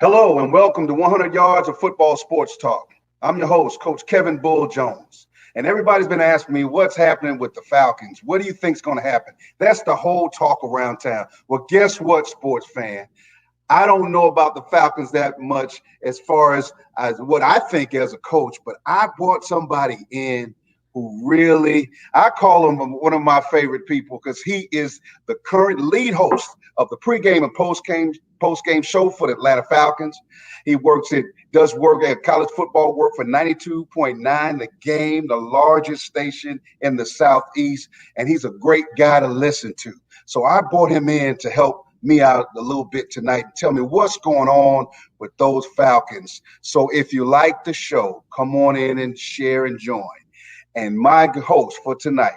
Hello and welcome to 100 Yards of Football Sports Talk. I'm your host, Coach Kevin Bull Jones. And everybody's been asking me what's happening with the Falcons. What do you think's going to happen? That's the whole talk around town. Well, guess what, sports fan? I don't know about the Falcons that much as far as what I think as a coach, but I brought somebody in who really, I call him one of my favorite people because he is the current lead host of the pregame and postgame show for the Atlanta Falcons. He does work at college football work for 92.9 The Game, the largest station in the Southeast, and he's a great guy to listen to. So I brought him in to help me out a little bit tonight and tell me what's going on with those Falcons. So if you like the show, come on in and share and join. And my host for tonight,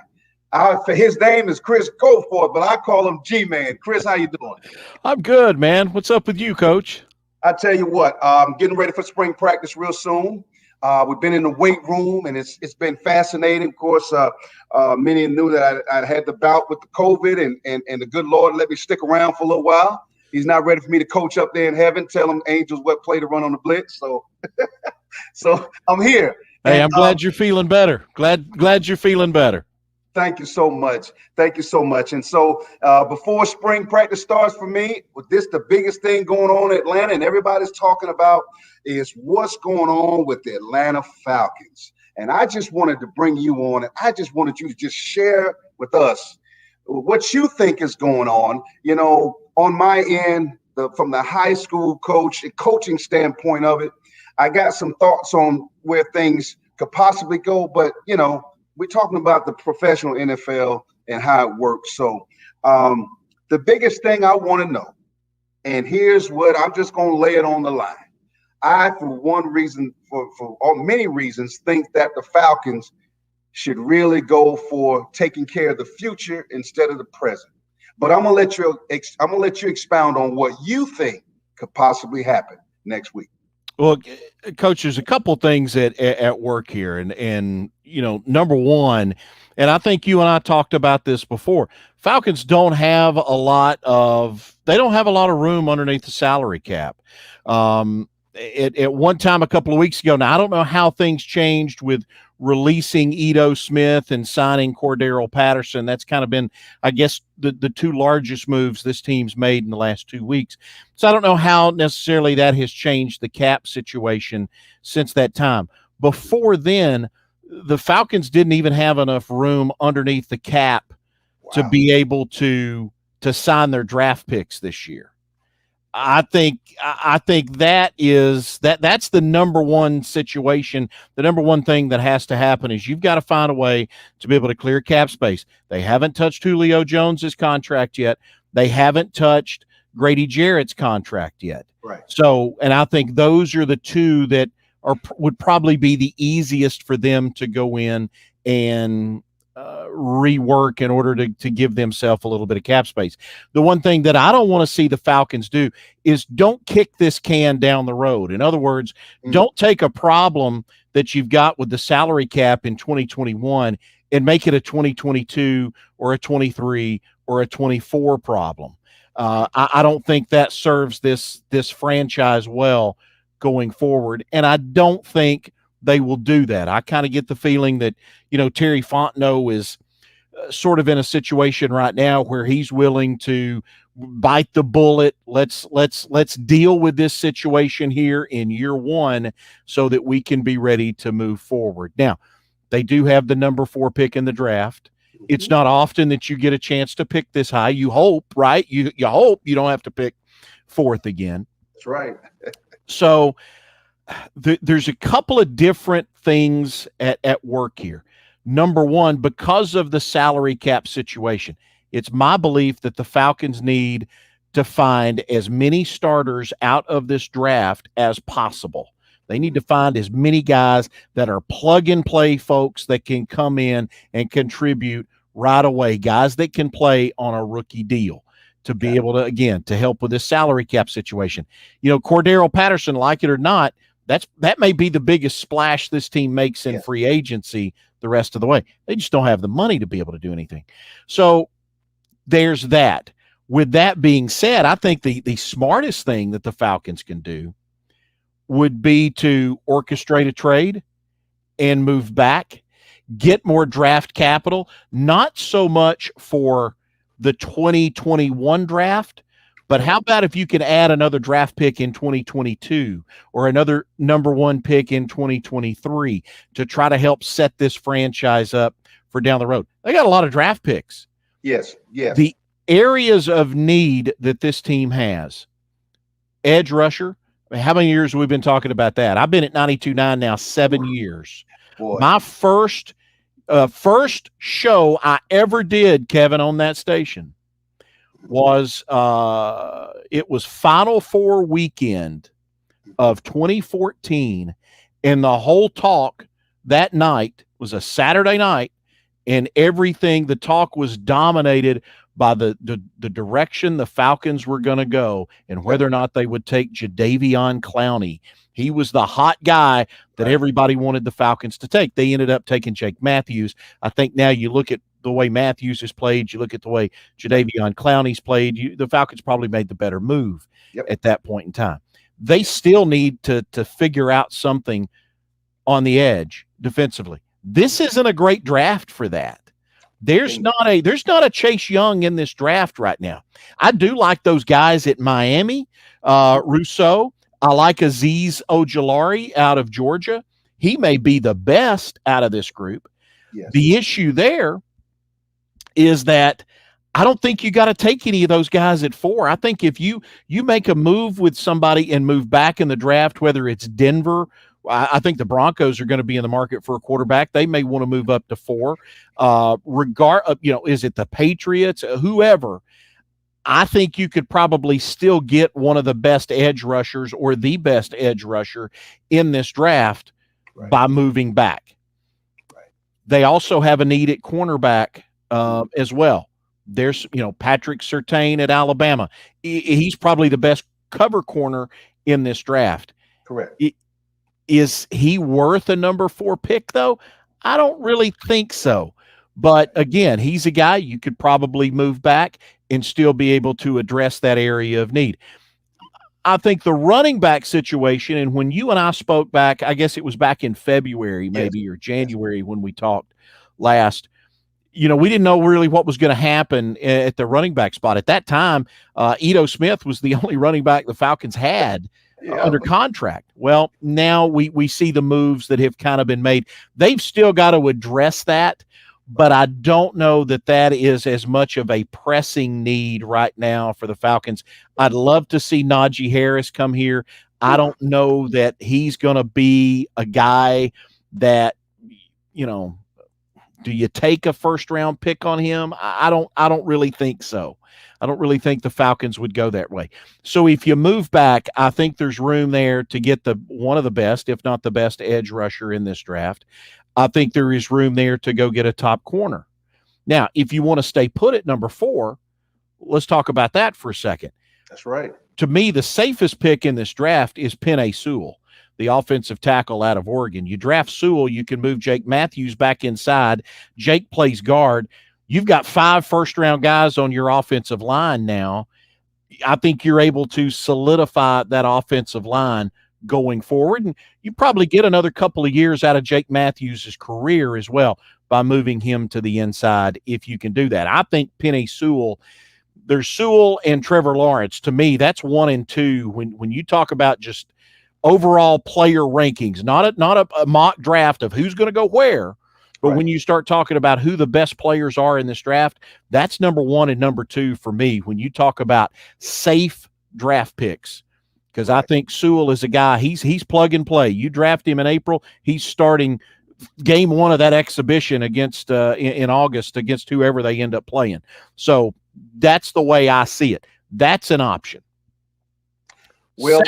his name is Chris Goforth, but I call him G-Man. Chris, how you doing? I'm good, man. What's up with you, Coach? I tell you what, I'm getting ready for spring practice real soon. We've been in the weight room, and it's been fascinating. Of course, many knew that I had the bout with the COVID, and the good Lord let me stick around for a little while. He's not ready for me to coach up there in heaven, tell them angels what play to run on the blitz. So, so I'm here. Hey, I'm glad you're feeling better. Glad you're feeling better. Thank you so much. Thank you so much. And so before spring practice starts for me, the biggest thing going on in Atlanta and everybody's talking about is what's going on with the Atlanta Falcons. And I just wanted to bring you on, and I just wanted you to just share with us what you think is going on. You know, on my end, from the high school coaching standpoint of it, I got some thoughts on where things could possibly go, but, you know, we're talking about the professional NFL and how it works. So the biggest thing I want to know, and here's what I'm just going to lay it on the line. I, for one reason, for many reasons, think that the Falcons should really go for taking care of the future instead of the present. But I'm gonna let you expound on what you think could possibly happen next week. Well, Coach, there's a couple things at work here, and you know, number one, and I think you and I talked about this before. Falcons don't have a lot of room underneath the salary cap. At one time a couple of weeks ago, now I don't know how things changed with releasing Ito Smith and signing Cordero Patterson. That's kind of been, I guess, the two largest moves this team's made in the last 2 weeks. So I don't know how necessarily that has changed the cap situation since that time. Before then, the Falcons didn't even have enough room underneath the cap to be able to sign their draft picks this year. I think that's the number one situation. The number one thing that has to happen is you've got to find a way to be able to clear cap space. They haven't touched Julio Jones's contract yet. They haven't touched Grady Jarrett's contract yet. Right. So, and I think those are the two that would probably be the easiest for them to go in and rework in order to give themselves a little bit of cap space. The one thing that I don't want to see the Falcons do is don't kick this can down the road. In other words, don't take a problem that you've got with the salary cap in 2021 and make it a 2022 or a 23 or a 24 problem. I don't think that serves this franchise well going forward. And I don't think they will do that. I kind of get the feeling that, you know, Terry Fontenot is sort of in a situation right now where he's willing to bite the bullet. Let's deal with this situation here in year one so that we can be ready to move forward. Now, they do have the number 4 pick in the draft. It's not often that you get a chance to pick this high. You hope, right? You hope you don't have to pick 4th again. That's right. So there's a couple of different things at work here. Number one, because of the salary cap situation, it's my belief that the Falcons need to find as many starters out of this draft as possible. They need to find as many guys that are plug-and-play folks that can come in and contribute right away, guys that can play on a rookie deal to be able to, again, to help with this salary cap situation. You know, Cordero Patterson, like it or not, that may be the biggest splash this team makes in free agency the rest of the way. They just don't have the money to be able to do anything. So there's that. With that being said, I think the smartest thing that the Falcons can do would be to orchestrate a trade and move back, get more draft capital, not so much for the 2021 draft, but how about if you can add another draft pick in 2022 or another number one pick in 2023 to try to help set this franchise up for down the road? They got a lot of draft picks. Yes. The areas of need that this team has, edge rusher. How many years have we been talking about that? I've been at 92.9 now 7 years. Boy. My first show I ever did, Kevin, on that station was it was Final Four weekend of 2014, and the whole talk that night was a Saturday night, and the talk was dominated by the direction the Falcons were going to go and whether or not they would take Jadeveon Clowney. He was the hot guy that everybody wanted the Falcons to take. They ended up taking Jake Matthews. I think now you look at the way Matthews has played, you look at the way Jadeveon Clowney's played, the Falcons probably made the better move at that point in time. They still need to figure out something on the edge defensively. This isn't a great draft for that. There's not a Chase Young in this draft right now. I do like those guys at Miami, Rousseau. I like Azeez Ojulari out of Georgia. He may be the best out of this group. Yes. The issue there is that I don't think you got to take any of those guys at 4. I think if you make a move with somebody and move back in the draft, whether it's Denver, I think the Broncos are going to be in the market for a quarterback. They may want to move up to 4. Is it the Patriots, whoever? I think you could probably still get one of the best edge rushers or the best edge rusher in this draft by moving back. Right. They also have a need at cornerback as well. There's, Patrick Surtain at Alabama. He's probably the best cover corner in this draft. Correct. Is he worth a number 4 pick, though? I don't really think so. But, again, he's a guy you could probably move back and still be able to address that area of need. I think the running back situation, and when you and I spoke back, I guess it was back in February maybe or January when we talked last, we didn't know really what was going to happen at the running back spot. At that time, Ito Smith was the only running back the Falcons had under contract. Well, now we see the moves that have kind of been made. They've still got to address that, but I don't know that is as much of a pressing need right now for the Falcons. I'd love to see Najee Harris come here. I don't know that he's going to be a guy that, do you take a first-round pick on him? I don't really think so. I don't really think the Falcons would go that way. So if you move back, I think there's room there to get one of the best, if not the best, edge rusher in this draft. I think there is room there to go get a top corner. Now, if you want to stay put at number 4, let's talk about that for a second. That's right. To me, the safest pick in this draft is Penei Sewell, the offensive tackle out of Oregon. You draft Sewell, you can move Jake Matthews back inside. Jake plays guard. You've got 5 first-round guys on your offensive line now. I think you're able to solidify that offensive line going forward, and you probably get another couple of years out of Jake Matthews' career as well by moving him to the inside if you can do that. I think Penei Sewell, there's Sewell and Trevor Lawrence. To me, that's 1 and 2 when you talk about just overall player rankings, not a mock draft of who's going to go where. But when you start talking about who the best players are in this draft, that's number 1 and number 2 for me when you talk about safe draft picks. Because I think Sewell is a guy, he's plug and play. You draft him in April, he's starting game 1 of that exhibition against in August against whoever they end up playing. So that's the way I see it. That's an option. Well,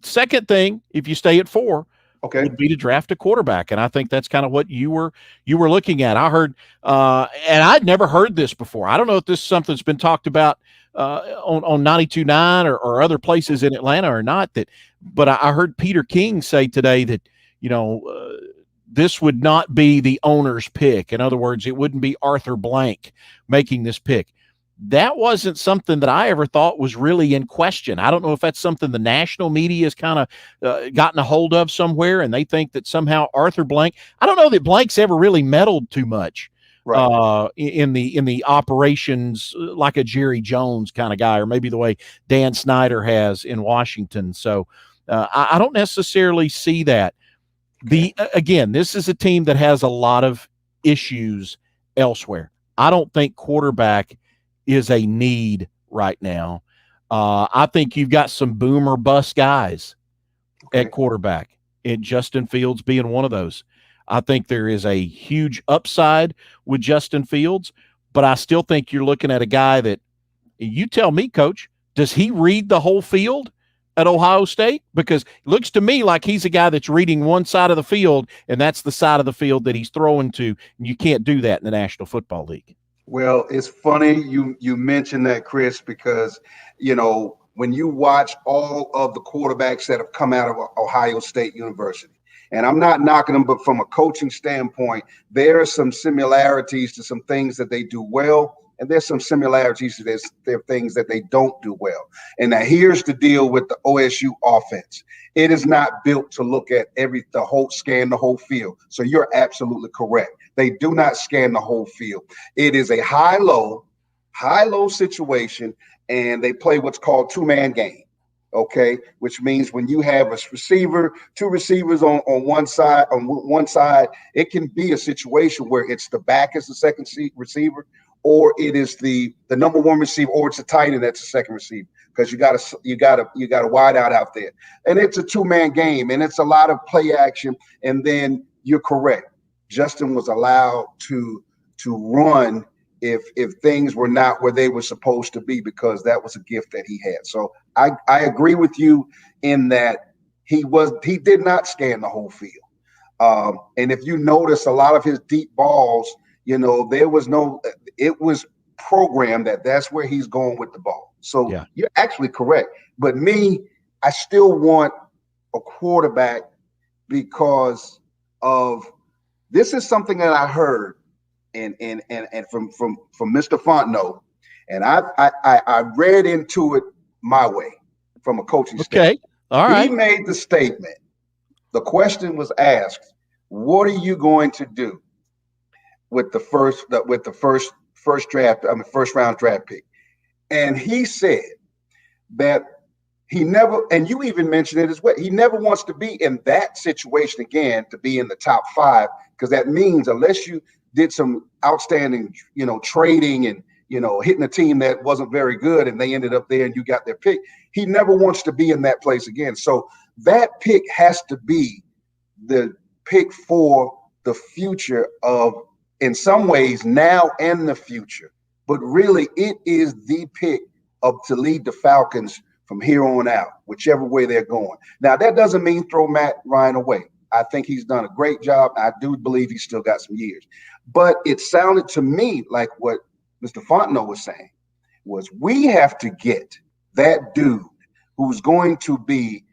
second thing, if you stay at 4, would be to draft a quarterback, and I think that's kind of what you were looking at. I heard, and I'd never heard this before. I don't know if this is something that's been talked about on 92.9 or other places in Atlanta or not. But I heard Peter King say today that this would not be the owner's pick. In other words, it wouldn't be Arthur Blank making this pick. that wasn't something that I ever thought was really in question. I don't know if that's something the national media has kind of gotten a hold of somewhere, and they think that somehow Arthur Blank. I don't know that Blank's ever really meddled too much in the operations, like a Jerry Jones kind of guy, or maybe the way Dan Snyder has in Washington. So I don't necessarily see that. Again, this is a team that has a lot of issues elsewhere. I don't think quarterback is a need right now. I think you've got some boom or bust guys at quarterback, and Justin Fields being one of those. I think there is a huge upside with Justin Fields, but I still think you're looking at a guy that, you tell me, Coach, does he read the whole field at Ohio State? Because it looks to me like he's a guy that's reading one side of the field, and that's the side of the field that he's throwing to, and you can't do that in the National Football League. Well, it's funny you mentioned that, Chris, because, when you watch all of the quarterbacks that have come out of Ohio State University, and I'm not knocking them, but from a coaching standpoint, there are some similarities to some things that they do well, and there's some similarities to their things that they don't do well. And now here's the deal with the OSU offense. It is not built to look at scan the whole field. So you're absolutely correct. They do not scan the whole field. It is a high-low situation, and they play what's called two-man game. Okay, which means when you have two receivers on one side, it can be a situation where it's the back as the second receiver, or it is the number one receiver, or it's a tight end that's the second receiver, because you got a wide out there, and it's a two-man game, and it's a lot of play action. And then you're correct, Justin was allowed to run if things were not where they were supposed to be, because that was a gift that he had. So I agree with you in that he did not scan the whole field. And if you notice, a lot of his deep balls, it was programmed that's where he's going with the ball. So yeah, you're actually correct. But I still want a quarterback, because of this is something that I heard and from Mr. Fontenot, and I read into it my way from a coaching standpoint. All right. He made the statement. The question was asked, what are you going to do with the first round draft pick? And he said that he never, and you even mentioned it as well, he never wants to be in that situation again, to be in the top 5, because that means unless you did some outstanding, trading and, hitting a team that wasn't very good and they ended up there and you got their pick, he never wants to be in that place again. So that pick has to be the pick for the future of, in some ways, now and the future. But really, it is the pick to lead the Falcons from here on out, whichever way they're going. Now, that doesn't mean throw Matt Ryan away. I think he's done a great job. I do believe he's still got some years. But it sounded to me like what Mr. Fontenot was saying was, we have to get that dude who's going to be,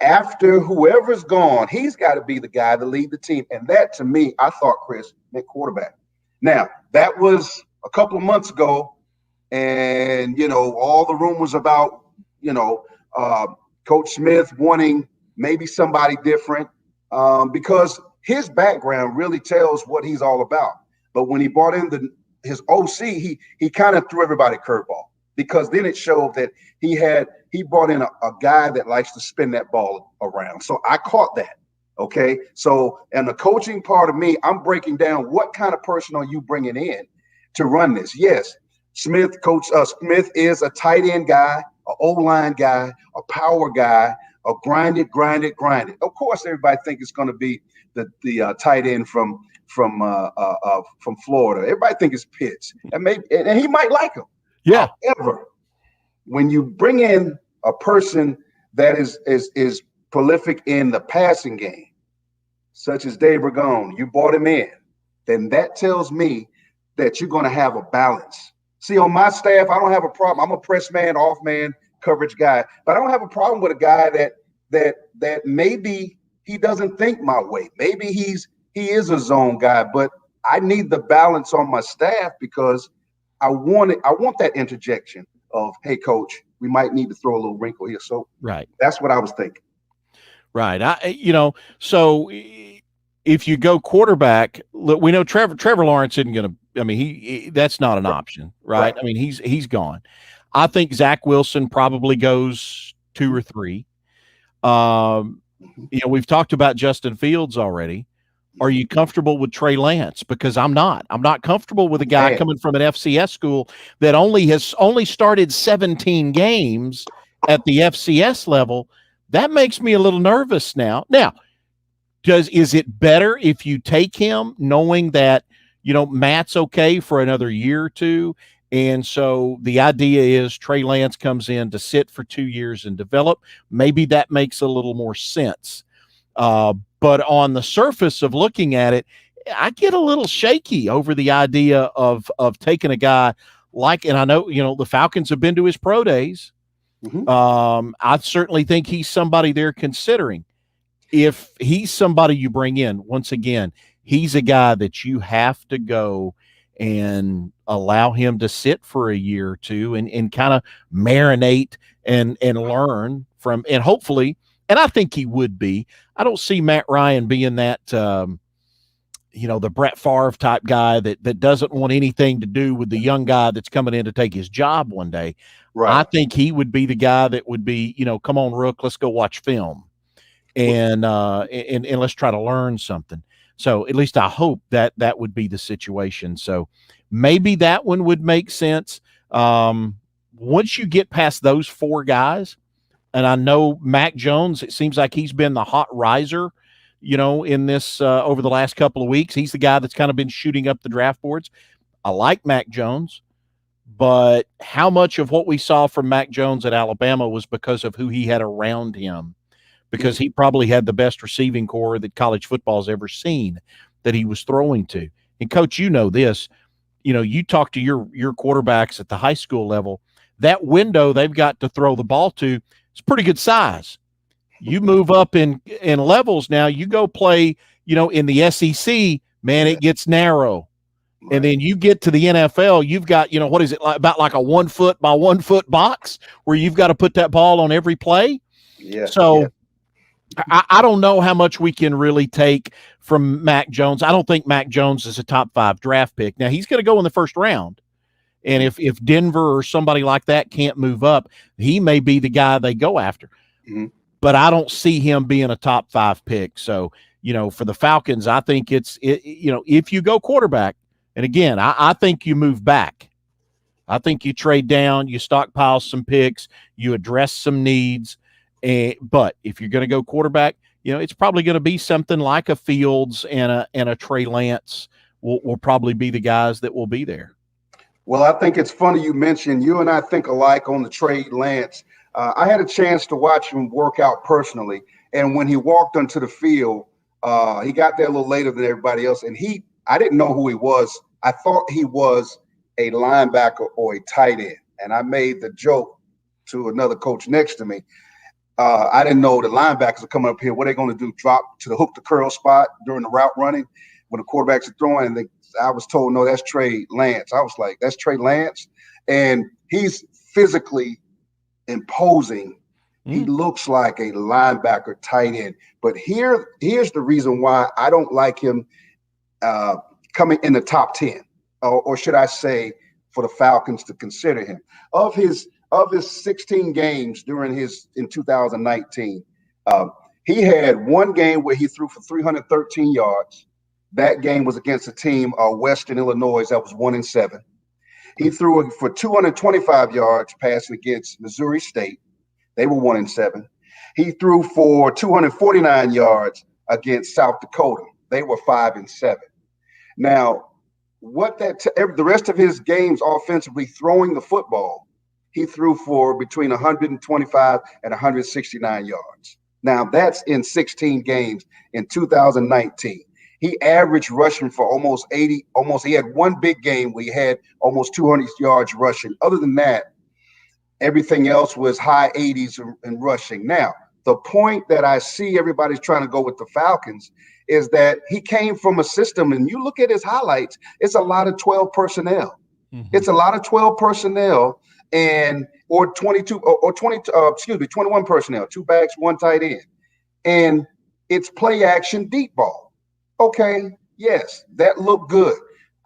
after whoever's gone, he's got to be the guy to lead the team. And that, to me, I thought, Chris, meant quarterback. Now, that was a couple of months ago, and, all the rumors about, Coach Smith wanting maybe somebody different, because his background really tells what he's all about. But when he brought in his OC, he kind of threw everybody a curveball, because then it showed that he brought in a guy that likes to spin that ball around. So I caught that. Okay. So, and the coaching part of me, I'm breaking down what kind of person are you bringing in to run this? Yes, Coach Smith is a tight end guy, an O-line guy, a power guy, a grind it. Of course, everybody think it's going to be the tight end from Florida. Everybody think it's Pitts, and he might like him. Yeah. However, when you bring in a person that is prolific in the passing game, such as Dave Ragone, you brought him in, then that tells me that you're going to have a balance. See, on my staff, I don't have a problem. I'm a press man, off man, coverage guy, but I don't have a problem with a guy that maybe he doesn't think my way. Maybe he is a zone guy, but I need the balance on my staff, because I want that interjection of, hey, coach, we might need to throw a little wrinkle here. So Right. that's what I was thinking. Right. So if you go quarterback, look, we know Trevor Lawrence isn't going to. I mean, he that's not an option, right? Right. I mean, he's gone. I think Zach Wilson probably goes 2 or 3. We've talked about Justin Fields already. Are you comfortable with Trey Lance? Because I'm not. I'm not comfortable with a guy Man. coming from an FCS school that only started 17 games at the FCS level. That makes me a little nervous now. Now, is it better if you take him knowing that, Matt's okay for another year or two? And so the idea is Trey Lance comes in to sit for 2 years and develop. Maybe that makes a little more sense. But on the surface of looking at it, I get a little shaky over the idea of taking a guy and I know, the Falcons have been to his pro days. I certainly think he's somebody they're considering. If he's somebody you bring in, once again, he's a guy that you have to go and allow him to sit for a year or two and kind of marinate and learn from, and hopefully, and I think he would be. I don't see Matt Ryan being that, the Brett Favre type guy that doesn't want anything to do with the young guy that's coming in to take his job one day. Right. I think he would be the guy that would be, come on, Rook, let's go watch film. And let's try to learn something. So at least I hope that would be the situation. So maybe that one would make sense. Once you get past those 4 guys, and I know Mac Jones, it seems like he's been the hot riser, in this over the last couple of weeks. He's the guy that's kind of been shooting up the draft boards. I like Mac Jones, but how much of what we saw from Mac Jones at Alabama was because of who he had around him? Because he probably had the best receiving core that college football's ever seen that he was throwing to. And Coach, this, you talk to your quarterbacks at the high school level, that window they've got to throw the ball to is pretty good size. You move up in levels now, you go play, in the SEC, man, it gets narrow. Right. And then you get to the NFL, you've got, what is it, about like a 1 foot by 1 foot box where you've got to put that ball on every play. Yeah. So yeah. I don't know how much we can really take from Mac Jones. I don't think Mac Jones is a top 5 draft pick. Now, he's going to go in the first round. And if Denver or somebody like that can't move up, he may be the guy they go after. Mm-hmm. But I don't see him being a top 5 pick. So, for the Falcons, I think if you go quarterback, and again, I think you move back. I think you trade down, you stockpile some picks, you address some needs. But if you're going to go quarterback, it's probably going to be something like a Fields and a Trey Lance will probably be the guys that will be there. Well, I think it's funny you mentioned you and I think alike on the Trey Lance. I had a chance to watch him work out personally. And when he walked onto the field, he got there a little later than everybody else. And I didn't know who he was. I thought he was a linebacker or a tight end. And I made the joke to another coach next to me. I didn't know the linebackers are coming up here. What are they going to do? Drop to the hook to curl spot during the route running when the quarterbacks are throwing? And I was told, no, that's Trey Lance. I was like, that's Trey Lance? And he's physically imposing. He looks like a linebacker tight end. But here's the reason why I don't like him coming in the top 10, or should I say for the Falcons to consider him. Of his 16 games in 2019, he had 1 game where he threw for 313 yards. That game was against a team, Western Illinois, that was 1-7. He threw for 225 yards passing against Missouri State. They were 1-7. He threw for 249 yards against South Dakota. They were 5-7. Now, the rest of his games offensively throwing the football, he threw for between 125 and 169 yards. Now, that's in 16 games in 2019. He averaged rushing for almost 80. He had 1 big game where he had almost 200 yards rushing. Other than that, everything else was high 80s in rushing. Now, the point that I see everybody's trying to go with the Falcons is that he came from a system, and you look at his highlights, it's a lot of 12 personnel. It's a lot of 12 personnel or 22 or 20, 21 personnel, 2 backs, 1 tight end. And it's play action deep ball. Okay, yes, that looked good.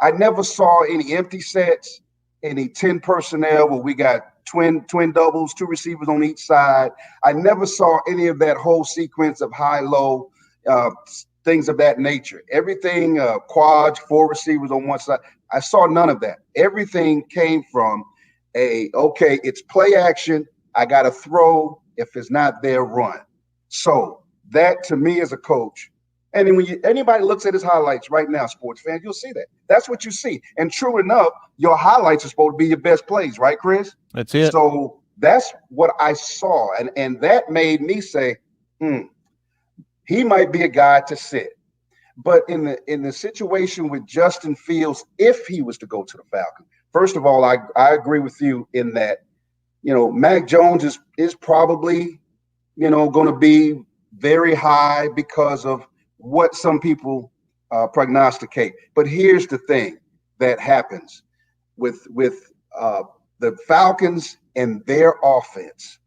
I never saw any empty sets, any 10 personnel where we got twin doubles, 2 receivers on each side. I never saw any of that whole sequence of high-low things of that nature. Everything quads, 4 receivers on one side. I saw none of that. Everything came from it's play action. I got to throw. If it's not there, run. So that to me as a coach, and when anybody looks at his highlights right now, sports fans, you'll see that. That's what you see. And true enough, your highlights are supposed to be your best plays, right, Chris? That's it. So that's what I saw. And that made me say, he might be a guy to sit. But in the situation with Justin Fields, if he was to go to the Falcons, first of all, I agree with you in that, Mac Jones is probably, going to be very high because of what some people prognosticate. But here's the thing that happens with the Falcons and their offense.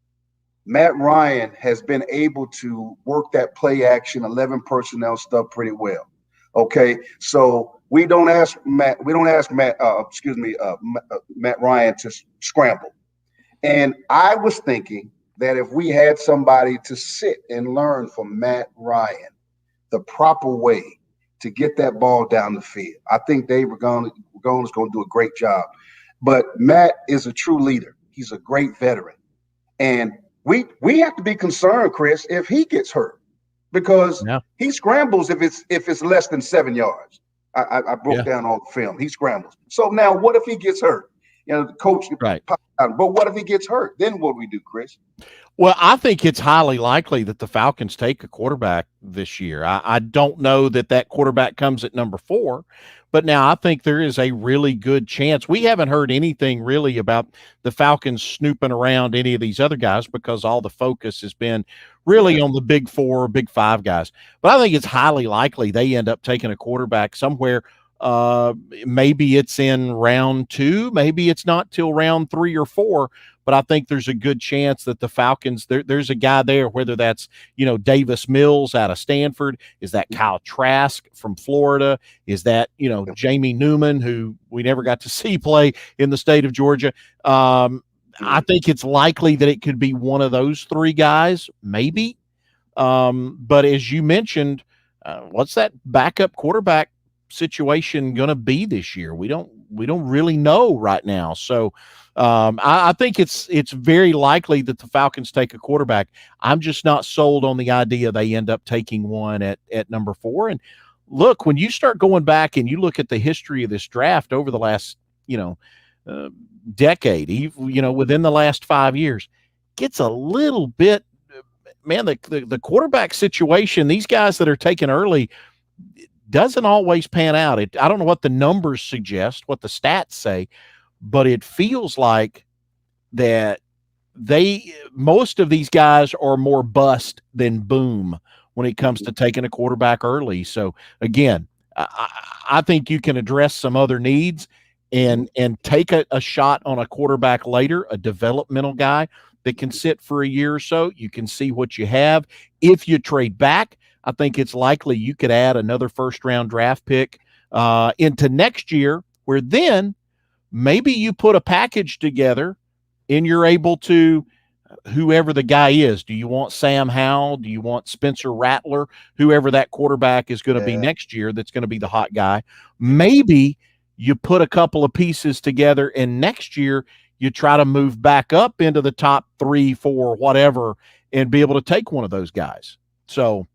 Matt Ryan has been able to work that play action 11 personnel stuff pretty well. Okay, so we don't ask Matt Ryan to scramble. And I was thinking that if we had somebody to sit and learn from Matt Ryan the proper way to get that ball down the field, I think Dave Ragone is going to do a great job. But Matt is a true leader. He's a great veteran. And we have to be concerned, Chris, if he gets hurt, because he scrambles if it's less than 7 yards. I broke down all the film. He scrambles. So now what if he gets hurt? The coach, right? But what if he gets hurt? Then what do we do, Chris? Well, I think it's highly likely that the Falcons take a quarterback this year. I don't know that quarterback comes at number 4, but now I think there is a really good chance. We haven't heard anything really about the Falcons snooping around any of these other guys because all the focus has been really on the big 4 or big 5 guys. But I think it's highly likely they end up taking a quarterback somewhere. Maybe it's in round 2, maybe it's not till round 3 or 4, but I think there's a good chance that the Falcons, there's a guy there, whether that's, Davis Mills out of Stanford, is that Kyle Trask from Florida, is that, Jamie Newman, who we never got to see play in the state of Georgia. I think it's likely that it could be one of those 3 guys, maybe. But as you mentioned, what's that backup quarterback situation going to be this year? We don't really know right now. So I think it's very likely that the Falcons take a quarterback. I'm just not sold on the idea they end up taking one at number 4. And look, when you start going back and you look at the history of this draft over the last, decade, within the last 5 years, gets a little bit, man, the quarterback situation, these guys that are taken early, doesn't always pan out. I don't know what the numbers suggest, what the stats say, but it feels like that most of these guys are more bust than boom when it comes to taking a quarterback early. So again, I think you can address some other needs and take a shot on a quarterback later, a developmental guy that can sit for a year or so. You can see what you have. If you trade back, I think it's likely you could add another first-round draft pick into next year, where then maybe you put a package together and you're able to, whoever the guy is, do you want Sam Howell? Do you want Spencer Rattler? Whoever that quarterback is going to be next year that's going to be the hot guy. Maybe you put a couple of pieces together and next year you try to move back up into the top 3, 4, whatever, and be able to take one of those guys. So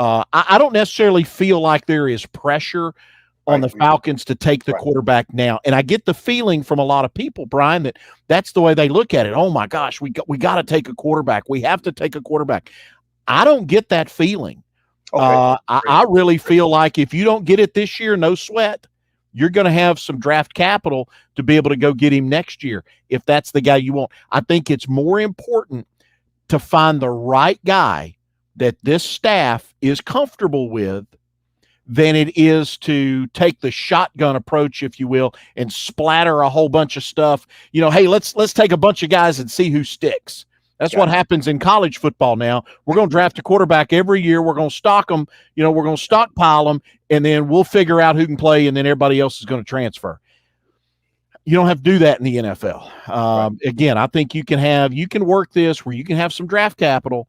I don't necessarily feel like there is pressure on the Falcons to take the quarterback now. And I get the feeling from a lot of people, Brian, that's the way they look at it. Oh my gosh, we got to take a quarterback. We have to take a quarterback. I don't get that feeling. I really feel like if you don't get it this year, no sweat, you're going to have some draft capital to be able to go get him next year if that's the guy you want. I think it's more important to find the right guy that this staff is comfortable with than it is to take the shotgun approach, if you will, and splatter a whole bunch of stuff. Hey, let's take a bunch of guys and see who sticks. That's what happens in college football now. We're going to draft a quarterback every year. We're going to stock them. We're going to stockpile them, and then we'll figure out who can play, and then everybody else is going to transfer. You don't have to do that in the NFL. Again, I think you can work this where you can have some draft capital.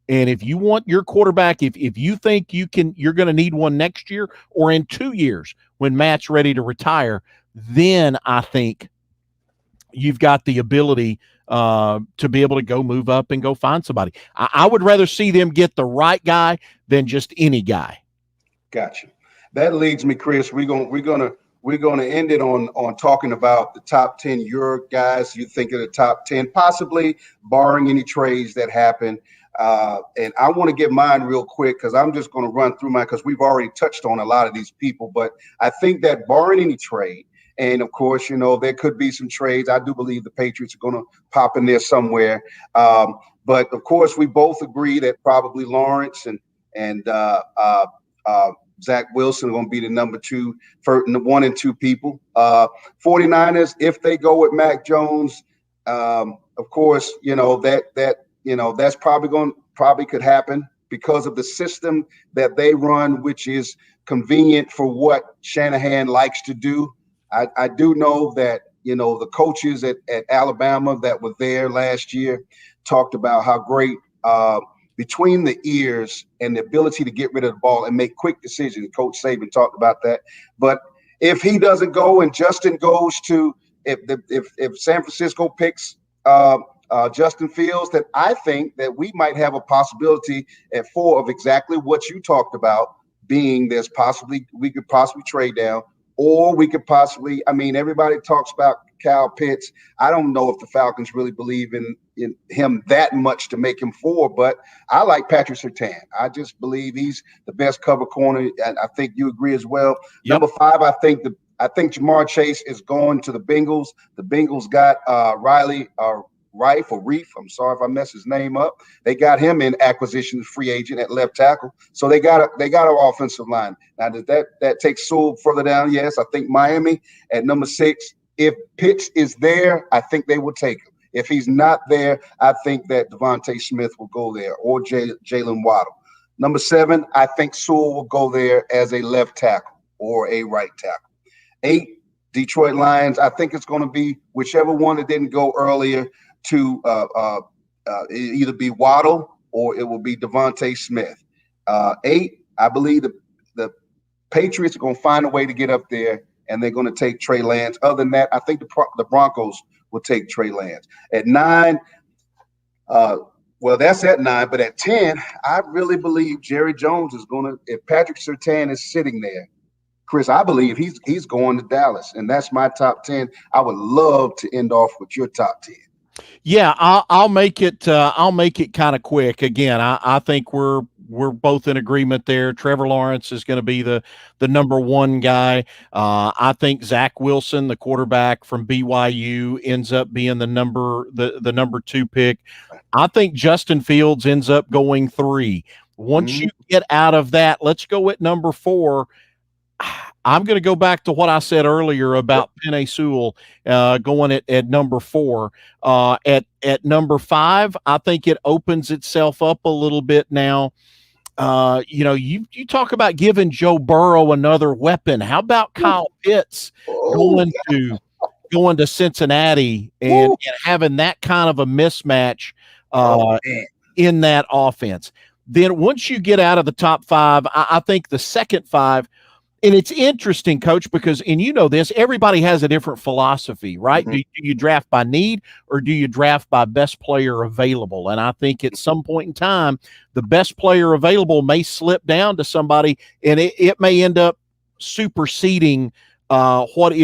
And if you want your quarterback, if you think you're going to need one next year or in 2 years when Matt's ready to retire, then I think you've got the ability to be able to go move up and go find somebody. I would rather see them get the right guy than just any guy. Gotcha. That leads me, Chris. We're gonna end it on talking about the top 10. Your guys, you think of the top 10, possibly barring any trades that happen. And I want to get mine real quick because I'm just going to run through mine because we've already touched on a lot of these people. But I think that barring any trade, and of course, there could be some trades. I do believe the Patriots are going to pop in there somewhere. But of course, we both agree that probably Lawrence and Zach Wilson are going to be the number two, for the 1 and 2 people. 49ers, if they go with Mac Jones, of course, that's probably could happen because of the system that they run, which is convenient for what Shanahan likes to do. I do know that, the coaches at Alabama that were there last year talked about how great between the ears and the ability to get rid of the ball and make quick decisions. Coach Saban talked about that. But if he doesn't go and Justin goes to, if San Francisco picks Justin Fields, that I think that we might have a possibility at 4 of exactly what you talked about, being we could possibly trade down, or we could possibly, everybody talks about Kyle Pitts. I don't know if the Falcons really believe in him that much to make him 4, but I like Patrick Surtain. I just believe he's the best cover corner, and I think you agree as well. Yep. Number 5, I think Jamar Chase is going to the Bengals. The Bengals got Riley Reif or Reef. I'm sorry if I mess his name up. They got him in acquisition free agent at left tackle. So they got an offensive line. Now, does that take Sewell further down? Yes. I think Miami at number 6. If Pitts is there, I think they will take him. If he's not there, I think that Devontae Smith will go there, or Jalen Waddle. Number 7, I think Sewell will go there as a left tackle or a right tackle. 8, Detroit Lions. I think it's going to be whichever one that didn't go earlier to either be Waddle or it will be Devontae Smith. 8, I believe the Patriots are going to find a way to get up there, and they're going to take Trey Lance. Other than that, I think the Broncos will take Trey Lance. At 9, that's at 9, but at 10, I really believe Jerry Jones is going to, if Patrick Surtain is sitting there, Chris, I believe he's going to Dallas, and that's my top 10. I would love to end off with your top 10. Yeah, I'll make it. I'll make it kind of quick. Again, I think we're both in agreement there. Trevor Lawrence is going to be the number 1 guy. I think Zach Wilson, the quarterback from BYU, ends up being the number 2 pick. I think Justin Fields ends up going 3. Once you get out of that, let's go at number 4. I'm going to go back to what I said earlier about Penei Sewell going at number 4. At number 5, I think it opens itself up a little bit now. You talk about giving Joe Burrow another weapon. How about Kyle Pitts going to Cincinnati and having that kind of a mismatch in that offense? Then once you get out of the top 5, I think the second 5. And it's interesting, Coach, because, and you know this, everybody has a different philosophy, right? Mm-hmm. Do you draft by need or do you draft by best player available? And I think at some point in time, the best player available may slip down to somebody, and it may end up superseding what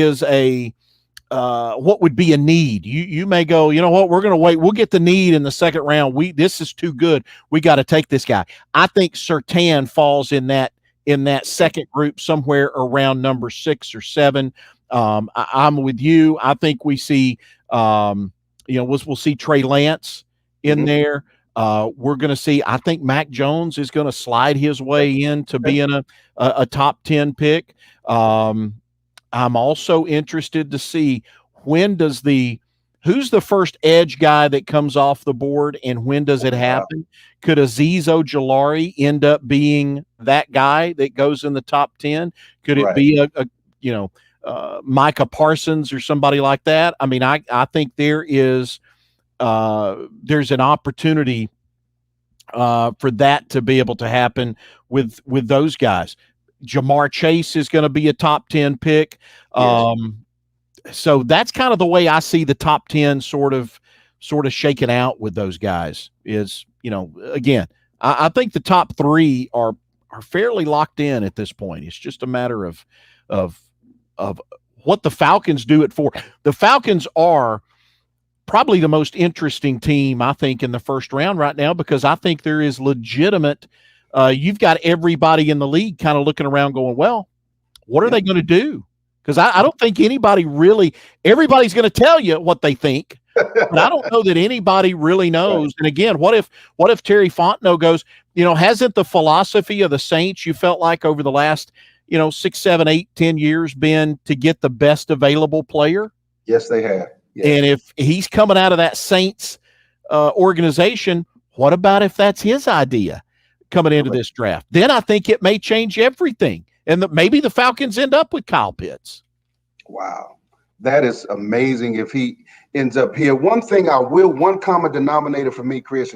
would be a need. You may go, you know what, we're going to wait. We'll get the need in the second round. This is too good. We got to take this guy. I think Surtain falls in that second group somewhere around number 6 or 7. I'm with you. I think we see, we'll see Trey Lance in there. We're going to see, I think Mac Jones is going to slide his way into being a top 10 pick. I'm also interested to see who's the first edge guy that comes off the board and when does it happen? Could Azeez Ojulari end up being that guy that goes in the top 10? Could it be Micah Parsons or somebody like that? I mean, I think there's an opportunity for that to be able to happen with those guys. Jamar Chase is going to be a top 10 pick. So that's kind of the way I see the top 10 sort of shaking out with those guys is, again, I think the top 3 are fairly locked in at this point. It's just a matter of what the Falcons do it for. The Falcons are probably the most interesting team, I think, in the first round right now, because I think there is legitimate you've got everybody in the league kind of looking around going, well, what are they going to do? Because I don't think everybody's going to tell you what they think, but I don't know that anybody really knows. Right. And again, what if Terry Fontenot goes, hasn't the philosophy of the Saints you felt like over the last, 6, 7, 8, 10 years been to get the best available player? Yes, they have. Yes. And if he's coming out of that Saints organization, what about if that's his idea coming into this draft? Then I think it may change everything. And maybe the Falcons end up with Kyle Pitts. Wow. That is amazing if he ends up here. One common denominator for me, Chris,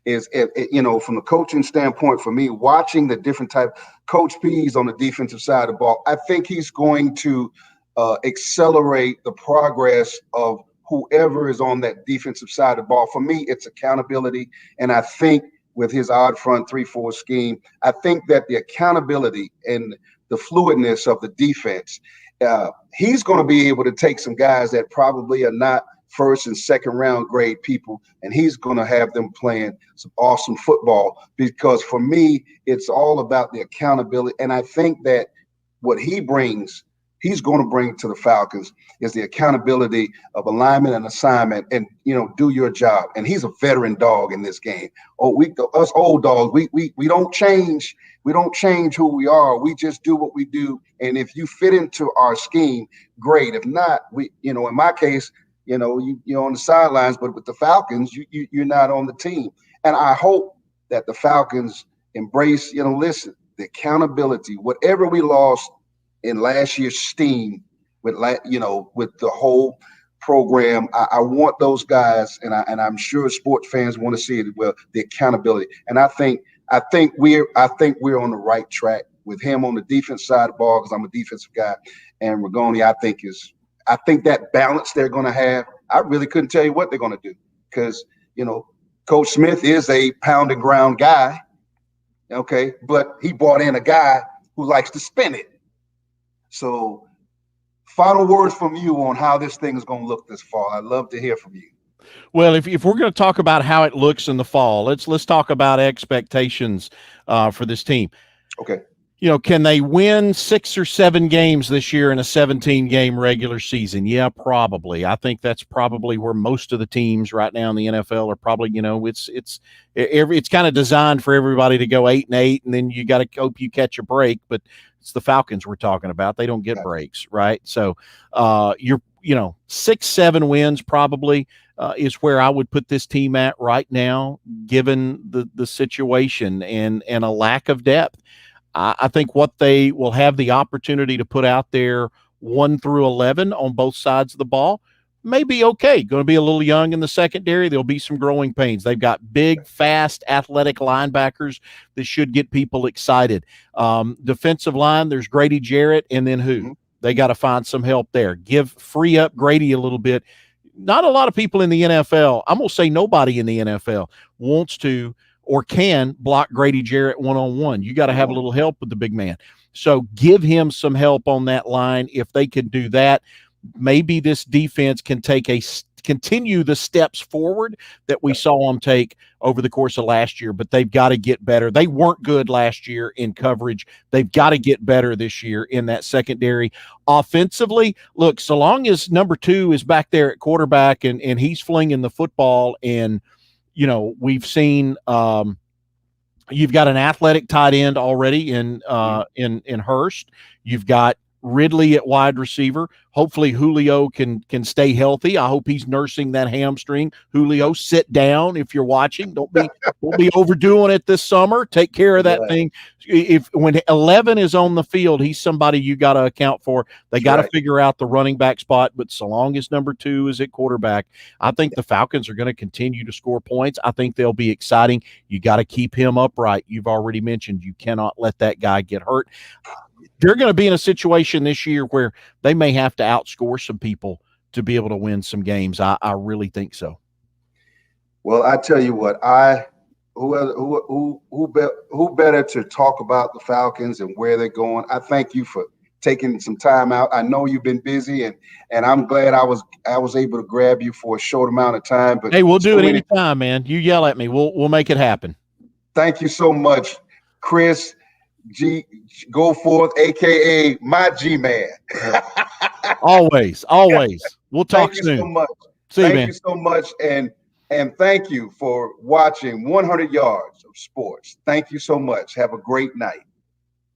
is from the coaching standpoint, for me, watching the different type Coach P's on the defensive side of the ball, I think he's going to accelerate the progress of whoever is on that defensive side of the ball. For me, it's accountability. And I think with his odd front 3-4 scheme, I think that the accountability and the fluidness of the defense, he's going to be able to take some guys that probably are not first and second round grade people, and he's going to have them playing some awesome football, because for me, it's all about the accountability. And I think that what he's going to bring to the Falcons is the accountability of alignment and assignment and, do your job. And he's a veteran dog in this game. Us old dogs, we don't change. We don't change who we are. We just do what we do. And if you fit into our scheme, great. If not, in my case, you're on the sidelines, but with the Falcons, you're not on the team. And I hope that the Falcons embrace, listen, the accountability, whatever we lost in last year's steam with the whole program. I want those guys, and I'm sure sports fans want to see it. Well, the accountability, and I think we're on the right track with him on the defense side of the ball, because I'm a defensive guy, and Rigoni I think that balance they're going to have. I really couldn't tell you what they're going to do, because Coach Smith is a pound and ground guy, okay, but he brought in a guy who likes to spin it. So, final words from you on how this thing is going to look this fall. I'd love to hear from you. Well, if we're going to talk about how it looks in the fall, let's talk about expectations for this team. Okay. Can they win 6 or 7 games this year in a 17-game regular season? Yeah, probably. I think that's probably where most of the teams right now in the NFL are probably. It's kind of designed for everybody to go 8-8, and then you got to hope you catch a break. But it's the Falcons we're talking about; they don't get breaks, right? So, you're 6-7 wins probably is where I would put this team at right now, given the situation and a lack of depth. I think what they will have the opportunity to put out there 1 through 11 on both sides of the ball may be okay. Going to be a little young in the secondary. There'll be some growing pains. They've got big, fast, athletic linebackers that should get people excited. Defensive line, there's Grady Jarrett, and then who? Mm-hmm. They got to find some help there. Free up Grady a little bit. Not a lot of people in the NFL, I'm going to say nobody in the NFL wants to or can block Grady Jarrett one-on-one. You got to have a little help with the big man. So give him some help on that line. If they can do that, maybe this defense can continue the steps forward that we saw them take over the course of last year, but they've got to get better. They weren't good last year in coverage. They've got to get better this year in that secondary. Offensively, look, so long as number 2 is back there at quarterback and he's flinging the football and we've seen you've got an athletic tight end already in Hurst. You've got Ridley at wide receiver. Hopefully Julio can stay healthy. I hope he's nursing that hamstring. Julio, sit down if you're watching. Don't be overdoing it this summer. Take care of that thing. When 11 is on the field, he's somebody you got to account for. They got to figure out the running back spot, but so long as number 2 is at quarterback, I think the Falcons are going to continue to score points. I think they'll be exciting. You got to keep him upright. You've already mentioned you cannot let that guy get hurt. They're going to be in a situation this year where they may have to outscore some people to be able to win some games. I really think so. Well, I tell you what, who better to talk about the Falcons and where they're going? I thank you for taking some time out. I know you've been busy, and I'm glad I was able to grab you for a short amount of time. But hey, we'll do it anytime, man. You yell at me, we'll make it happen. Thank you so much, Chris Goforth, aka my G-Man. always. We'll talk soon. Thank you so much. See you, man. Thank you so much, and thank you for watching 100 Yards of Sports. Thank you so much. Have a great night.